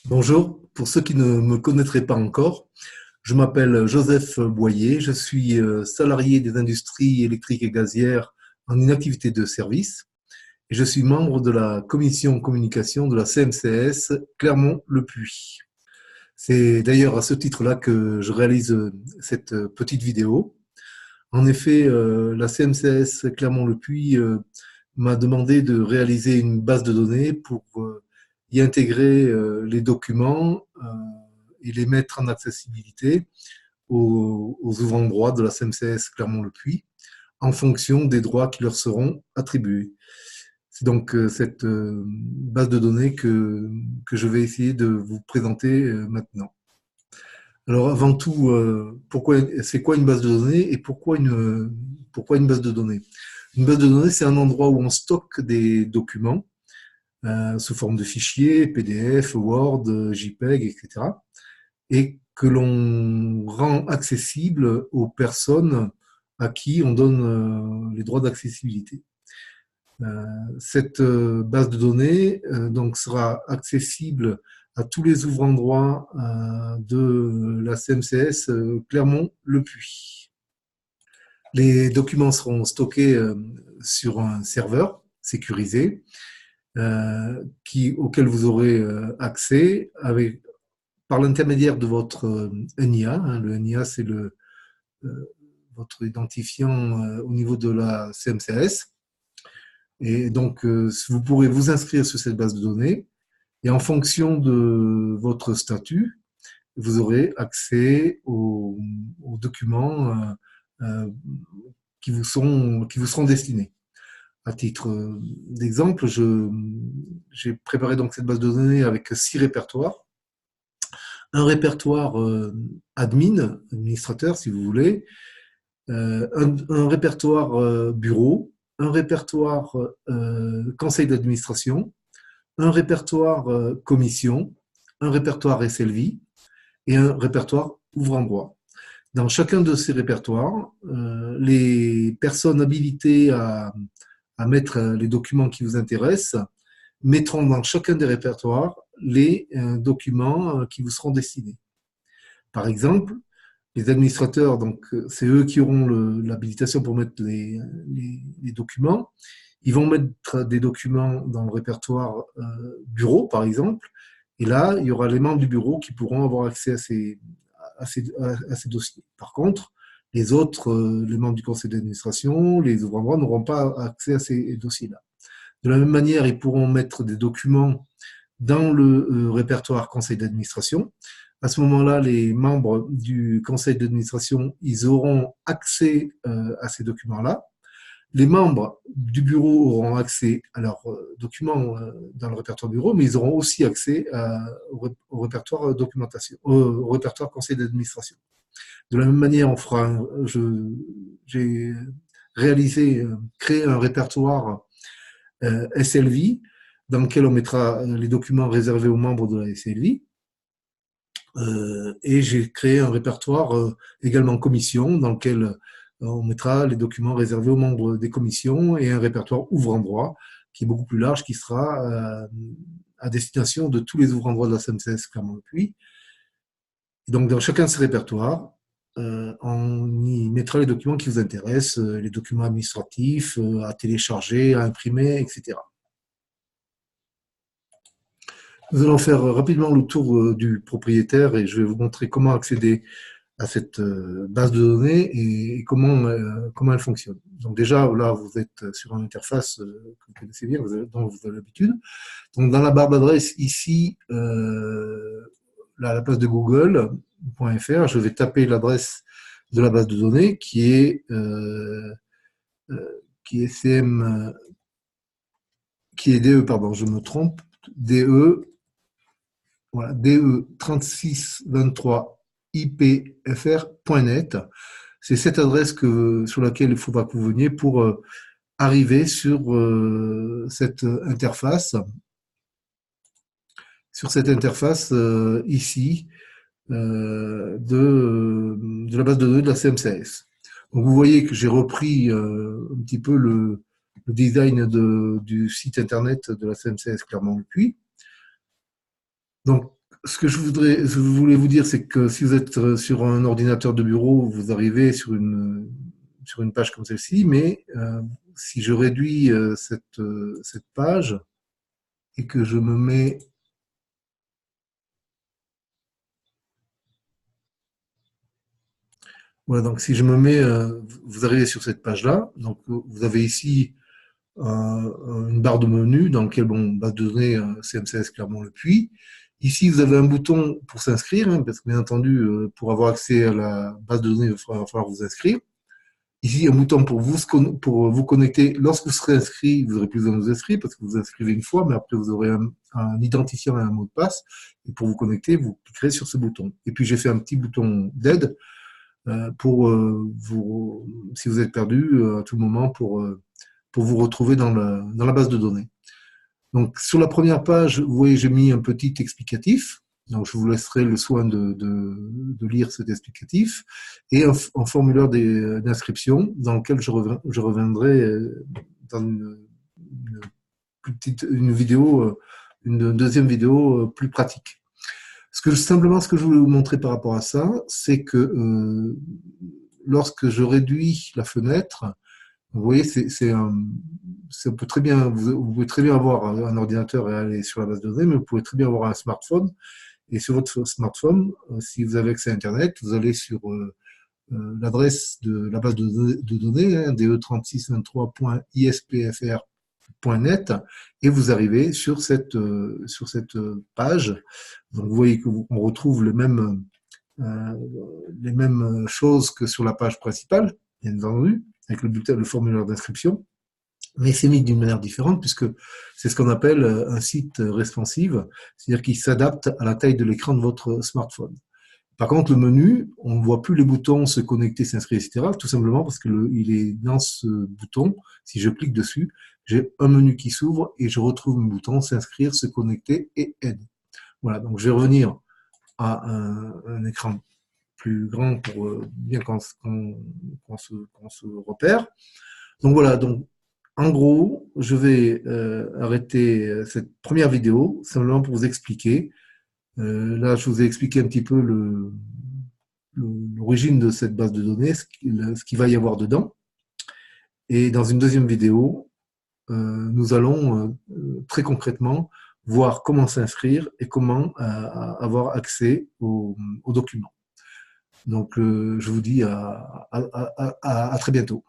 Bonjour, pour ceux qui ne me connaîtraient pas encore, je m'appelle Joseph Boyer, je suis salarié des industries électriques et gazières en inactivité de service et je suis membre de la commission communication de la CMCS Clermont-le-Puy. C'est d'ailleurs à ce titre-là que je réalise cette petite vidéo. En effet, la CMCS Clermont-le-Puy m'a demandé de réaliser une base de données pour y intégrer les documents et les mettre en accessibilité aux ouvrants droits de la CMCS Clermont-le-Puy en fonction des droits qui leur seront attribués. C'est donc cette base de données que je vais essayer de vous présenter maintenant. Alors avant tout, c'est quoi une base de données et pourquoi une base de données? Une base de données, c'est un endroit où on stocke des documents sous forme de fichiers, PDF, Word, JPEG, etc. et que l'on rend accessible aux personnes à qui on donne les droits d'accessibilité. Cette base de données donc sera accessible à tous les ouvrants droit de la CMCS Clermont-le-Puy. Les documents seront stockés sur un serveur sécurisé auquel vous aurez accès par l'intermédiaire de votre NIA. Le NIA, c'est votre identifiant au niveau de la CMCS. Et donc, vous pourrez vous inscrire sur cette base de données et en fonction de votre statut, vous aurez accès aux documents qui vous seront destinés. À titre d'exemple, j'ai préparé donc cette base de données avec 6 répertoires. Un répertoire administrateur, si vous voulez, un répertoire bureau, un répertoire conseil d'administration, un répertoire commission, un répertoire SLV et un répertoire ouvrant droit. Dans chacun de ces répertoires, les personnes habilitées à mettre les documents qui vous intéressent mettront dans chacun des répertoires les documents qui vous seront destinés. Par exemple, les administrateurs, donc c'est eux qui auront l'habilitation pour mettre les documents. Ils vont mettre des documents dans le répertoire bureau, par exemple, et là, il y aura les membres du bureau qui pourront avoir accès à ces dossiers. Par contre, les autres, les membres du conseil d'administration, les ouvrants droit n'auront pas accès à ces dossiers-là. De la même manière, ils pourront mettre des documents dans le répertoire conseil d'administration. À ce moment-là, les membres du conseil d'administration, ils auront accès à ces documents-là. Les membres du bureau auront accès à leurs documents dans le répertoire bureau, mais ils auront aussi accès au répertoire documentation, au répertoire conseil d'administration. De la même manière, j'ai créé un répertoire SLV dans lequel on mettra les documents réservés aux membres de la SLV. Et j'ai créé un répertoire également commission dans lequel on mettra les documents réservés aux membres des commissions et un répertoire ouvrant droit qui est beaucoup plus large, qui sera à destination de tous les ouvrants droit de la CMCS Clermont-le-Puy. Donc, dans chacun de ces répertoires, on y mettra les documents qui vous intéressent, les documents administratifs à télécharger, à imprimer, etc. Nous allons faire rapidement le tour du propriétaire et je vais vous montrer comment accéder à cette base de données et comment elle fonctionne. Donc déjà, là, vous êtes sur une interface que vous connaissez bien, dont vous avez l'habitude. Donc dans la barre d'adresse, ici, la place de google.fr, je vais taper l'adresse de la base de données qui est DE, pardon, je me trompe, DE, voilà, DE3623IPFR.net. C'est cette adresse sur laquelle il faudra que vous veniez pour arriver sur cette interface. Sur cette interface ici de la base de données de la CMCS. Donc vous voyez que j'ai repris un petit peu le design du site internet de la CMCS Clermont-le-Puy. Donc je voulais vous dire, c'est que si vous êtes sur un ordinateur de bureau, vous arrivez sur une page comme celle-ci, mais si je réduis cette page et que je me mets. Voilà, donc si je me mets, vous arrivez sur cette page-là, donc vous avez ici une barre de menu dans laquelle, bon, base de données CMCS Clermont-le-Puy. Ici, vous avez un bouton pour s'inscrire, hein, parce que bien entendu, pour avoir accès à la base de données, il va falloir vous inscrire. Ici, un bouton pour vous connecter. Lorsque vous serez inscrit, vous n'aurez plus besoin de vous inscrire parce que vous vous inscrivez une fois, mais après, vous aurez un identifiant et un mot de passe. Et pour vous connecter, vous cliquerez sur ce bouton. Et puis, j'ai fait un petit bouton d'aide pour si vous êtes perdu à tout moment, pour vous retrouver dans la base de données. Donc, sur la première page, vous voyez, j'ai mis un petit explicatif. Donc, je vous laisserai le soin de lire cet explicatif et un formulaire d'inscription dans lequel je reviendrai dans une vidéo, une deuxième vidéo plus pratique. Simplement, ce que je voulais vous montrer par rapport à ça, c'est que lorsque je réduis la fenêtre, vous voyez, ça peut très bien, vous pouvez très bien avoir un ordinateur et aller sur la base de données, mais vous pouvez très bien avoir un smartphone. Et sur votre smartphone, si vous avez accès à Internet, vous allez sur l'adresse de la base de données, hein, de3623.ispfr.net, et vous arrivez sur cette page. Donc vous voyez qu'on retrouve les mêmes choses que sur la page principale, bien entendu, avec le formulaire d'inscription, mais c'est mis d'une manière différente puisque c'est ce qu'on appelle un site responsive, c'est-à-dire qu'il s'adapte à la taille de l'écran de votre smartphone. Par contre, le menu, on ne voit plus les boutons se connecter, s'inscrire, etc., tout simplement parce qu'il est dans ce bouton. Si je clique dessus, j'ai un menu qui s'ouvre et je retrouve mes boutons s'inscrire, se connecter et aide. Voilà, donc je vais revenir à un écran plus grand pour bien qu'on se repère. Donc voilà, donc en gros, je vais arrêter cette première vidéo simplement pour vous expliquer. Là, je vous ai expliqué un petit peu l'origine de cette base de données, ce qu'il va y avoir dedans. Et dans une deuxième vidéo, nous allons très concrètement voir comment s'inscrire et comment avoir accès aux documents. Donc, je vous dis à très bientôt.